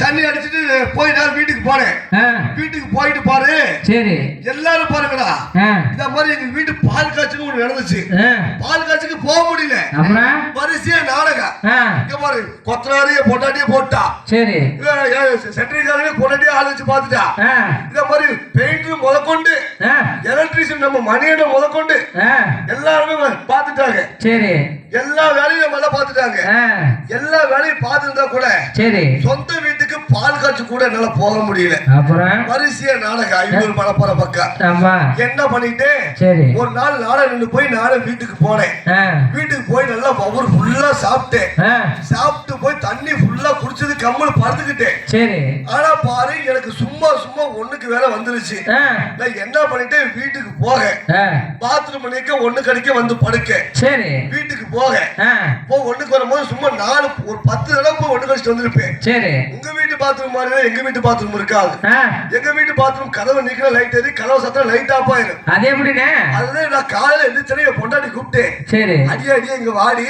தண்ணி அடிச்சிட்டு போய் நான் வீட்டுக்கு போனேன். வீட்டுக்கு போயிட்டு பாரு, சரி எல்லாரும் பாருங்கடா, இந்த மாதிரி எங்க வீட்டு பால் காய்ச்சுக்கு ஒண்ணு நடந்துச்சு. பால் காய்ச்சுக்கு போக முடியல, வரிசையா நாடகம். இங்க பாரு, கொத்தனாரிய பொண்டாட்டியே போட்டா, சரி சென்ட்ரிக்காரங்க பொண்டாட்டியே ஆள் வச்சு பாத்துட்டா. இந்த மாதிரி பெயிண்டர் முதற்கொண்டு எலக்ட்ரிஷியன் நம்ம மணியிட முதற்கொண்டு எல்லாருமே பாத்துட்டாங்க. சரி எல்லா வேலையும் நம்ம எல்லாம் பாத்துட்டாங்க. எல்லா வேலையும் பார்த்துருந்தா கூட சரி சொந்த வீட்டுக்கு பால் காய்ச்சி கூட என்னால போக முடியல. அப்புறம் வரிசையா நாடகம் 500 மணப்போற பக்கம் என்ன பண்ணிட்டு சரி ஒரு நாள் நாடகம் நின்று போய் நானும் வீட்டுக்கு போனேன். வீட்டுக்கு போய் நல்லா பவர் ஃபுல்லா சாப்பிட்டேன். சாப்பிட்டு போய் தண்ணி ஃபுல்லா குடிச்சது கம்மல் படுத்துக்கிட்டேன். சரி ஆனா பாரு, எனக்கு சும்மா சும்மா ஒண்ணுக்கு வேலை வந்துருச்சு. நான் என்ன பண்ணிட்டேன், வீட்டுக்கு போக பாத்ரூம் பண்ணிக்க ஒண்ணு கடிக்க வந்து படுக்க. சரி வீட்டுக்கு போக ஒண்ணுக்கு வரும்போது சும்மா ஒரு 10 தடவை போய் ஒண்ணு கடிச்சிட்டு வந்திருப்பேன். சரி உங்க வீட்டு பாத்ரூம் மாதிரி எங்க வீட்டு பாத்ரூம் இருக்காது. எங்க வீட்டு பாத்ரூம் கதவை நீக்கிற லைட் எரி, கதவை சத்தம் லைட் ஆஃப் ஆயிரும். அதே எப்படின்னு அதுதான் நான் காலையில எந்திரிச்சனே பொண்டாட்டி கூப்பிட்டேன். சரி அடியே இங்க வாடி.